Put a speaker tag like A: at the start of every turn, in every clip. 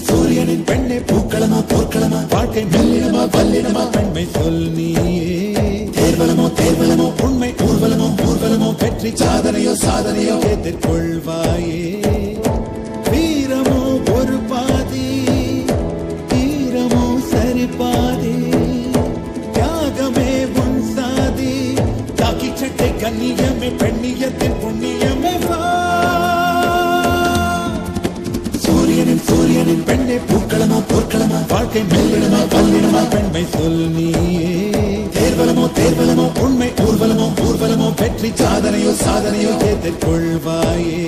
A: சூரியனின் பெண்ணே பூக்களமா போர்க்களமா வாழ்க்கை மெல்லினமா வல்லினமா பெண்மை சொல் நீயே தேர்வலமோ உண்மை ஊர்வலமோ வெற்றி சாதனையோ எதிர்கொள்வாயே வீரமோ ஒரு பாதி தீரமோ சரி பாதி தியாகமே உன் சாதி காக்கி சட்டை கண்ணியமே பெண்ணியத்தின் புண்ணியமே வா சூரியனின் பெண்ணே பூக்களமா போர்க்களமா வாழ்க்கை மெல்லினமா வல்லினமா பெண்மை சொல் நீயே தேர்வலமோ உண்மை ஊர்வலமோ வெற்றி சாதனையோ எதிர்கொள்வாயே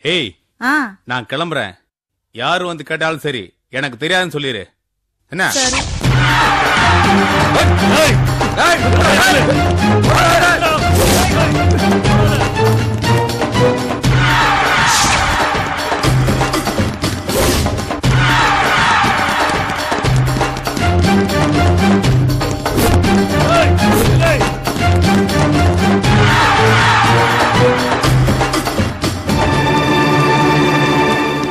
B: ஏய், நான் கிளம்புறேன். யாரு வந்து கேட்டாலும் சரி, எனக்கு தெரியாதுன்னு சொல்லிரு. என்ன?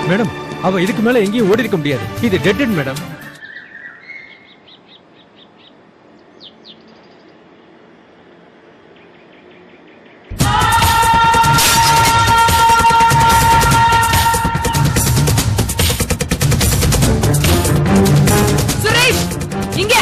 C: மேடம், அவ இதுக்கு மேல எங்கேயும் ஓடி இருக்க முடியாது. இது டெட் எண்ட் மேடம்.
D: சுரேஷ், இங்க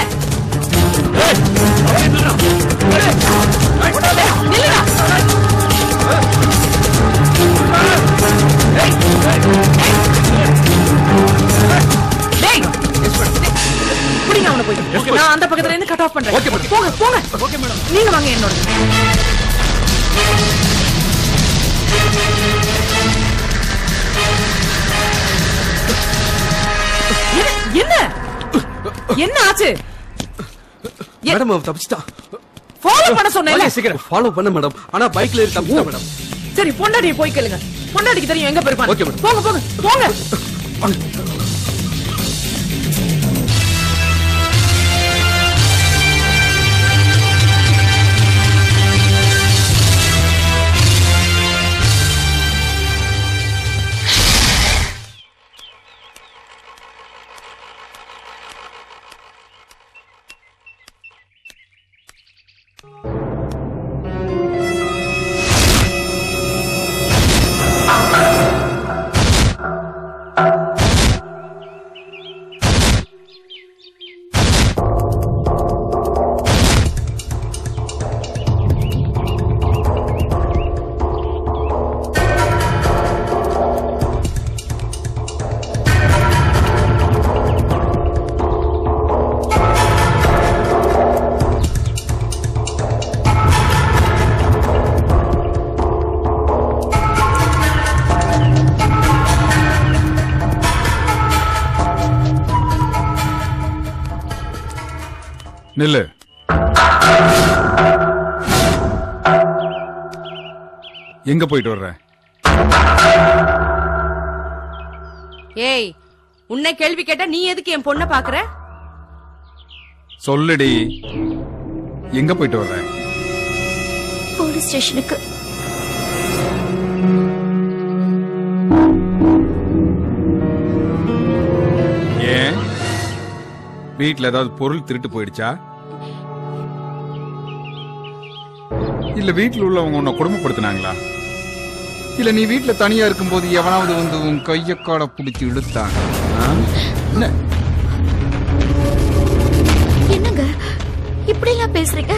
D: நான் அந்த பக்கத்துல இருந்து கட் ஆஃப் பண்றேன். போங்க போங்க. Okay madam. நீங்க வாங்க என்னோட. என்ன என்ன ஆச்சு?
E: மேடம் அவ தப்பிச்சிட்டா.
D: ஃபாலோ பண்ண சொன்னேன்ல.
E: சீக்கிரம் ஃபாலோ பண்ண மேடம். ஆனா பைக்ல ஏறி தப்பிச்சிட்டா மேடம்.
D: சரி, பொண்டாட்டியை போய் கேளுங்க. பொண்டாட்டிக்கு தெரியும் எங்க போயிருப்பாங்க.
E: Okay madam.
D: போங்க போங்க போங்க.
F: நில்லு. எங்க போயிட்டு வர்ற?
D: ஏய், உன்னை கேள்வி கேட்டா நீ எதுக்கு என் பொண்ண பாக்குற?
F: சொல்லுடி, எங்க போயிட்டு வர்ற?
G: போலீஸ் ஸ்டேஷனுக்கு.
F: ஏன், வீட்டுல ஏதாவது பொருள் திருட்டு போயிடுச்சா? இல்ல வீட்டுல உள்ளவங்க உன்னை கொடுமைப்படுத்தினாங்களா? இல்ல நீ வீட்டுல தனியா இருக்கும்போது எவனாவது வந்து உன் கைய கால பிடிச்சி இழுத்தாங்க?
G: என்னங்க இப்படி எல்லாம் பேசுறீங்க?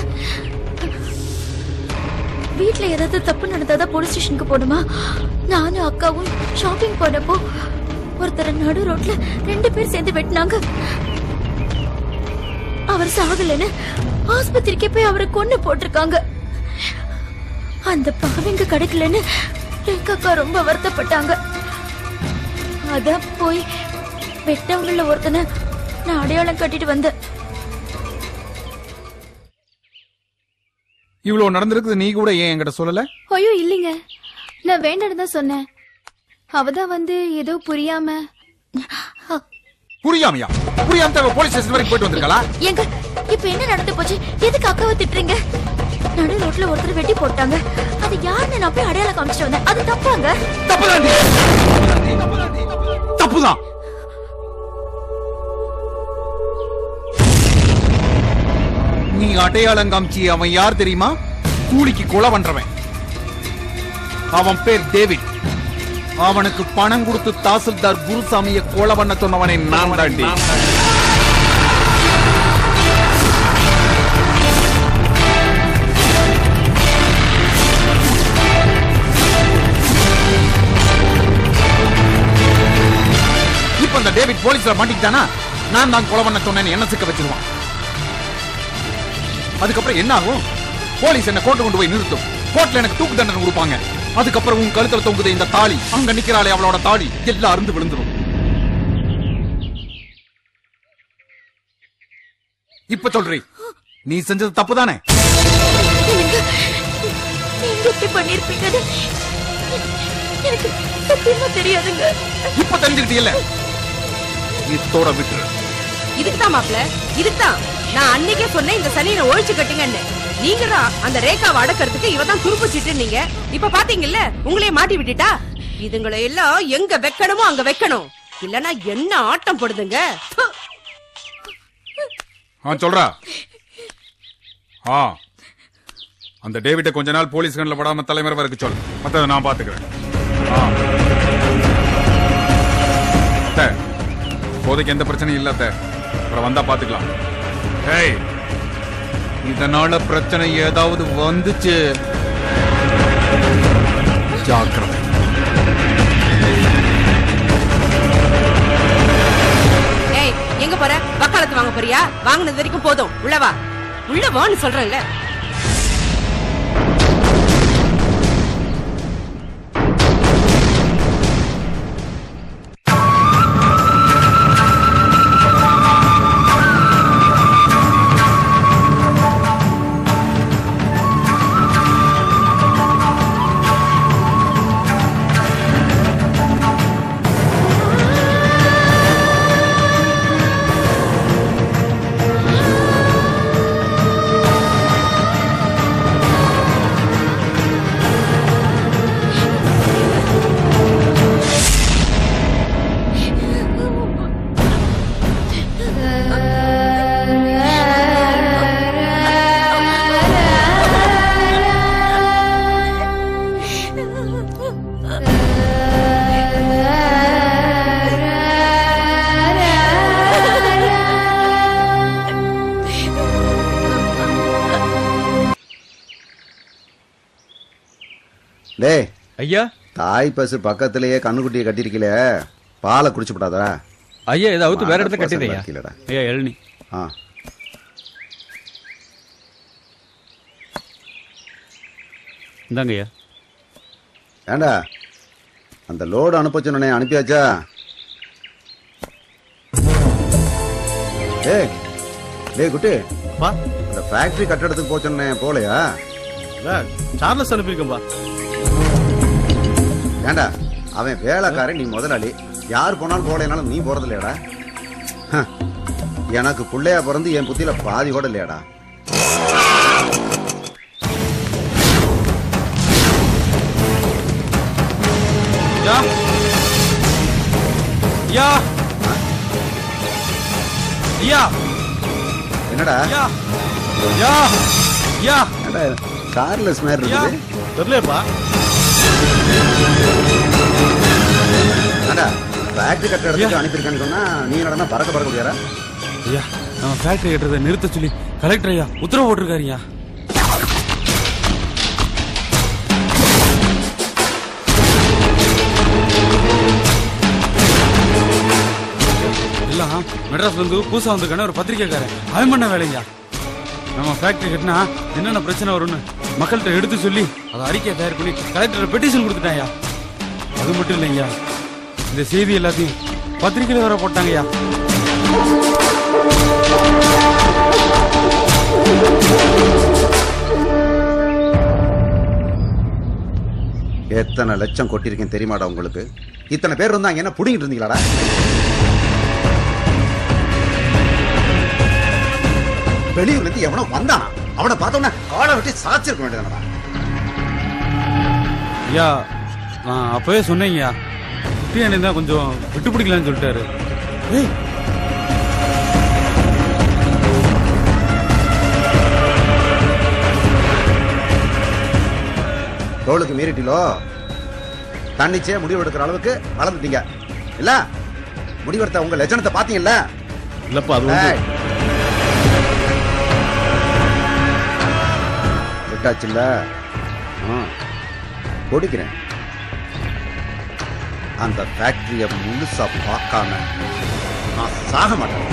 G: வீட்டுல ஏதாவது தப்பு நடந்தாதான் போலீஸ் ஸ்டேஷனுக்கு போடுமா? நானும் அக்காவும் ஷாப்பிங் போனப்போ ஒருத்தர் நடு ரோட்ல 2 பேர் சேர்ந்து வெட்டினாங்க. அவர் சாகலன்னு ஆஸ்பத்திரிக்கு போய் அவரை கொன்னு போட்டிருக்காங்க. அந்த பாவிங்க கிடைக்கலன்னு அக்கா ரொம்ப வருத்தப்பட்டாங்க. அதான் போய் வெட்டவங்கள ஒருத்தனை நான் அடையாளம் கட்டிட்டு வந்தேன்.
F: இவ்வளவு நடந்திருக்குது, நீ கூட ஏன் என்கிட்ட சொல்லல?
G: ஐயோ இல்லைங்க, நான் வேண்டான்னு தான் சொன்னேன். அவதான் வந்து ஏதோ புரியாமையா
F: போலீஸ் ஸ்டேஷன் வரைக்கும் போயிட்டு வந்திருக்கா?
G: எங்க இப்ப என்ன நடந்து போச்சு? எதுக்கு அக்காவை திட்டுறீங்க? நடு ரோட்ல ஒருத்தர் வெட்டி போட்டாங்க. அது யாருன்னு நான் போய் அடையாளம் காமிச்சிட்டு வந்தேன். அது தப்பாங்க?
F: தப்புதான். நீ அடையாளம் காமிச்சி அவன் யார் தெரியுமா? கூலிக்கு கொலை பண்றவன். அவன் பேர் டேவிட். அவனுக்கு பணம் கொடுத்து தாசில்தார் குருசாமியை கொலை பண்ண சொன்னவனை நான் தாண்டி. இப்ப அந்த டேவிட் போலீஸ்ல மாட்டிக்கிட்டானா நான் தான் கொலை பண்ண சொன்னேன்னு என்ன சிக்க வச்சிருவான். அதுக்கப்புறம் என்ன ஆகும்? போலீஸ் என்ன கோர்ட்டு கொண்டு போய் நிறுத்தும். கோர்ட்ல எனக்கு தூக்கு தண்டனை கொடுப்பாங்க. அதுக்கப்புறம் உன் கழுத்துல தொங்குது இந்த தாலி, அங்க நிக்கிறாளே அவளோட தாலி, எல்லாம் அருந்து விழுந்துடும். இப்ப சொல்றீ, நீ செஞ்சது தப்பு தானே?
G: எனக்கு சத்தியமா தெரியாதுங்க.
F: இப்ப தெரிஞ்சுக்கிட்டீல்ல, இதோட விட்டுரு.
D: இதுக்குதான் மாப்ள, இதுக்குதான் நான் அன்னைக்கே சொன்னேன் இந்த சனியை ஒழிச்சு கட்டுங்கன்னு. நீங்க தான் அந்த ரேகாவை அடக்கிறதுக்கு இவதான் துருப்பிச்சிட்டு நீங்க இப்ப பாத்தீங்கல்ல, உங்களே மாட்டி விட்டுட்டா. இதுங்களை எல்லாம் எங்க வைக்கணுமோ அங்க வைக்கணும், இல்லன்னா என்ன ஆட்டம் போடுதுங்க.
F: சொல்றா. அந்த டேவிட்ட கொஞ்ச நாள் போலீஸ் கண்ணில் படாம தலைமறைவா இருக்க சொல். மத்தத நான் பாத்துக்கிறேன். போதைக்கு எந்த பிரச்சனையும் இல்ல. அப்புறம் வந்தா பாத்துக்கலாம். இதனால பிரச்சனை ஏதாவது வந்துச்சு, ஜாக்கிரதை.
D: எங்க போற? வக்காலத்து வாங்க போறியா? வாங்கினது வரைக்கும் போதும், உள்ளவா உள்ளவான்னு சொல்றேன்ல.
H: டேய்
C: ஐயா,
H: தாய் பசு பக்கத்திலேயே கண்ணுக்குட்டியை கட்டிருக்கல, பாலை குடிச்சு விடாதா?
C: ஐயா இதை அவுத்து வேற இடத்துல கட்டிடுறீங்க. ஐயா எழனி. இந்தாங்க ஐயா.
H: ஏண்டா அந்த லோடு அனுப்ப சொன்னே அனுப்பியாச்சா? டேய் குட்டி இந்த ஃபேக்டரி கட்டடத்துக்கு போச்சோன்னே போலையா?
C: சார்லஸ் அனுப்பியிருக்கேன்பா.
H: ஏண்டா அவன் வேலைக்காரன், நீ முதலாளி. யார் போனாலும் போலேனாலும் நீ போறது இல்லையாடா? எனக்கு பிள்ளையா பிறந்து என் புத்தியில பாதி கூட இல்லையாடா? என்னடா சார்லஸ் மாதிரி இருக்குது?
C: தெரியலப்பா.
H: ஃபேக்டரி கட்ட இடத்துக்கு அனுப்பியிருக்கான்னு சொன்னா நீ என்னடா பறக்க முடியாதா?
B: ஐயா, நம்ம ஃபேக்டரி கட்டுறதை நிறுத்த சொல்லி கலெக்டர் ஐயா உத்தரவு போட்டிருக்காருயா. எல்லாம் மெட்ராஸ்ல இருந்து புதுசா வந்திருக்கான ஒரு பத்திரிக்கைக்காரன் அவன் பண்ண வேலையா. நம்ம ஃபேக்டரி கட்டினா என்னென்ன பிரச்சனை வரும்னு மக்கள்கிட்ட எடுத்து சொல்லி அதை அறிக்கையை தயார் பண்ணி கலெக்டர் பெட்டிஷன் கொடுத்துட்டாயா. அது மட்டும் இல்லையா, இந்த செய்தி எல்லாத்தையும் பத்திரிகையில வர போட்டாங்கய்யா.
H: எத்தனை லட்சம் கொட்டிருக்கேன் தெரியுமாடா உங்களுக்கு? இத்தனை பேர் இருந்தாங்க, என்ன புடிங்கிட்டு இருந்தீங்களாடா? வெளியூர்ல இருந்து எவனோ வந்தானா, அவனை பார்த்தோன்னா காலை வெட்டி சாச்சிருக்க வேண்டியதானடா.
B: ஐயா, நான் அப்பவே சொன்னேங்கய்யா, குட்டி அண்ணன் தான் கொஞ்சம் விட்டு பிடிக்கலான்னு சொல்லிட்டாரு.
H: தோளுக்கு மீறிட்டிலோ தன்னிச்சே முடிவெடுக்கிற அளவுக்கு வளர்ந்துட்டீங்க இல்ல? முடிவெடுத்த உங்க லட்சணத்தை பாத்தீங்கல்ல?
C: இல்லப்பா,
H: விட்டாச்சுல்ல, கொடுக்கிறேன். அந்த ஃபேக்டரிய முழுசா பார்க்காம நான் சாக மாட்டேன்,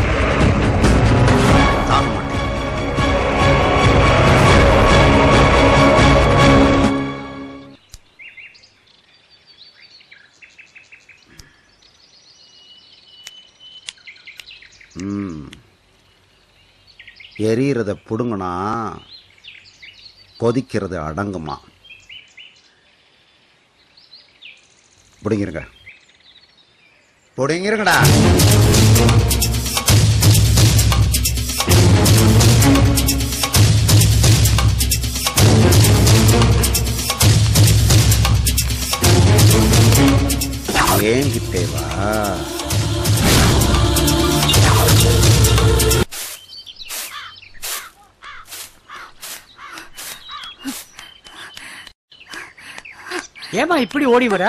H: சாக மாட்டேன். எரியறத புடுங்கனா கொதிக்கிறது அடங்குமா? புடுங்கிருங்க, புடுங்கிருங்கடா. ஏங்கிட்டே வா.
I: ஏமா இப்படி ஓடி வர?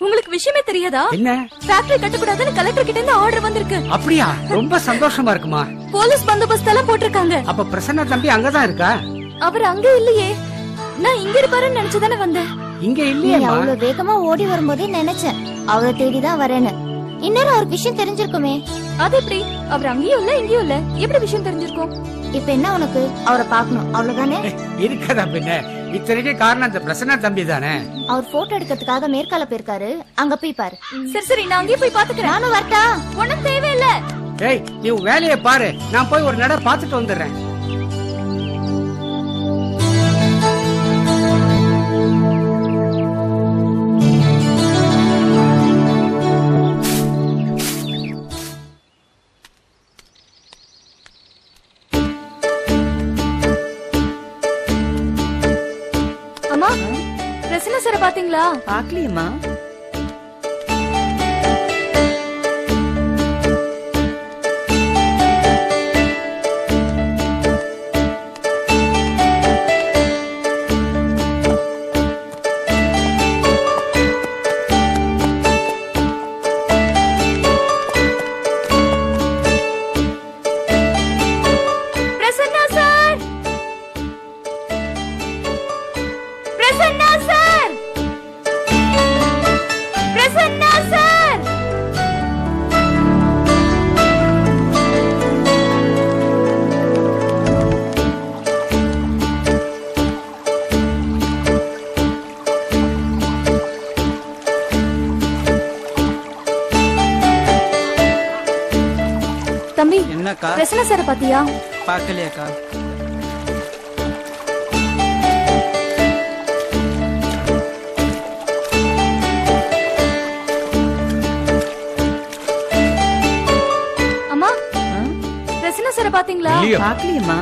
G: உங்களுக்கு விஷயமே தெரியாதா?
I: என்ன?
G: ஃபேக்டரி கட்டக்கூடாதுன்னு கலெக்டர் கிட்ட இருந்து ஆர்டர் வந்திருக்கு.
I: அப்படியா? ரொம்ப சந்தோஷமா இருக்குமா.
G: போலீஸ் பந்தோபஸ்து எல்லாம் போட்டிருக்காங்க.
I: அப்ப பிரசன்னா தம்பி அங்கதான் இருக்கா?
G: அவர் அங்க இல்லையே, நான் இங்க இருப்பாருன்னு நினைச்சுதானே வந்தேன்.
I: இங்க இல்லையே.
J: அவ்வளவு வேகமா ஓடி வரும்போதே நினைச்சேன் அவரை தேடிதான் வரேன்னு. இன்னொரு ஒரு விஷயம் தெரிஞ்சிருக்குமே.
G: அது எப்படி? அவர் அங்கேயும் இல்ல இங்கேயும் இல்ல, எப்படி விஷயம் தெரிஞ்சிருக்கும்?
J: இப்ப என்ன உனக்கு? அவரை பாக்கணும் அவ்வளவுதானே?
I: இருக்கதா பின்ன. இத்தனைக்கு காரணம் அந்த பிரசன்னா தம்பி தானே.
J: அவர் போட்டோ எடுக்கிறதுக்காக மேற்கால போயிருக்காரு, அங்க போய் பாரு.
G: சரி சரி, நான் அங்கேயே போய் பாத்துக்கிறேன்.
J: நானும் வரட்டா?
G: உனக்கு தேவையில்ல.
I: ஏய், நீ வேலையை பாரு, நான் போய் ஒரு நட பாத்துட்டு வந்துடுறேன்.
G: பிரசன்னா சார் பாத்தீங்களா?
D: பாக்கலையம்மா.
G: பிரசன்னா சார்!
K: அக்கா
G: பிரசன்னா சார் பாத்தியா?
K: பாக்கலையாக்கா.
G: அம்மா பிரசன்னா சார் பாத்தீங்களா?
L: பாக்கலையம்மா.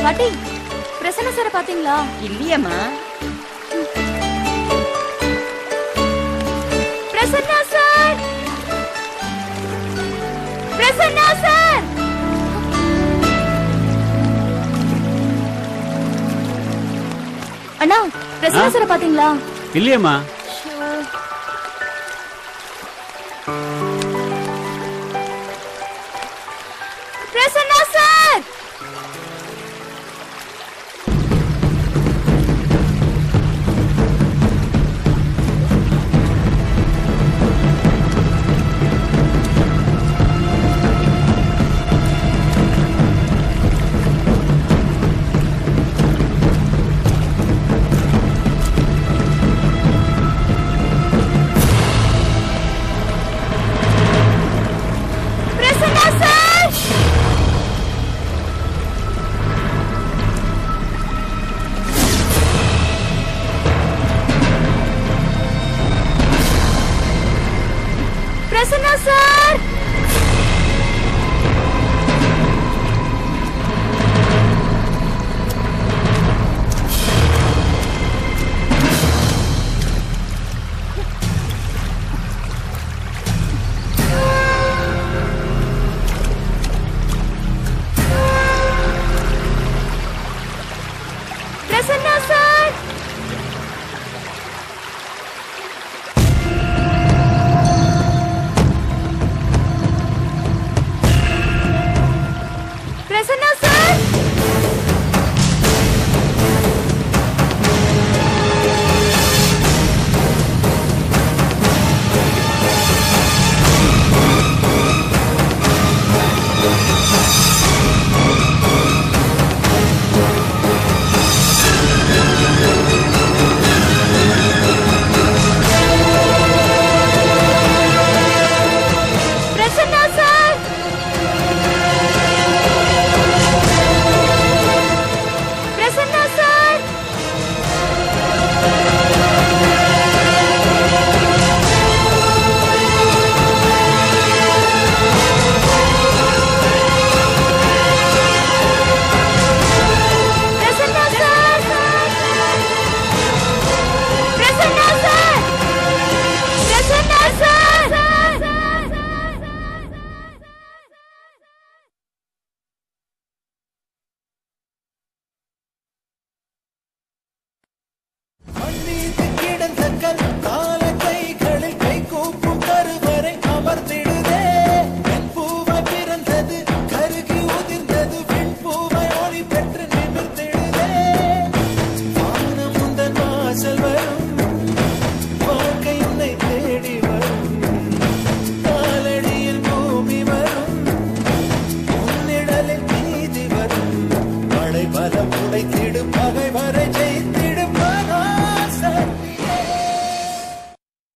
G: பாட்டி பிரசன்னா சார் பாத்தீங்களா?
L: இல்லையம்மா.
G: Prasanna sir, Prasanna sir. அண்ணா பிரசன்னா சார் பாத்தீங்களா?
C: இல்லையம்மா.
G: Prasanna sir. Prasanna sir. Prasanna sir. Prasanna sir. Prasanna sir. Prasanna sir. Prasanna sir. Prasanna sir. Prasanna sir.
A: காலக்கைகளில் கை கூப்பும் கருவறை அமர்ந்திடுதே. பெண் பூவை பிறந்தது கருகி உதிர்ந்தது பெண் பூவை ஒளி பெற்று நிமிர்ந்திடுதே. வானம் உந்தன் வாசல் வரும், வாழ்க்கை உன்னை தேடி வரும். காலடியில் பூமி வரும், உன்னிடலில் நீதி வரும். மழை பலம் உடைத்திடும் பகை வரை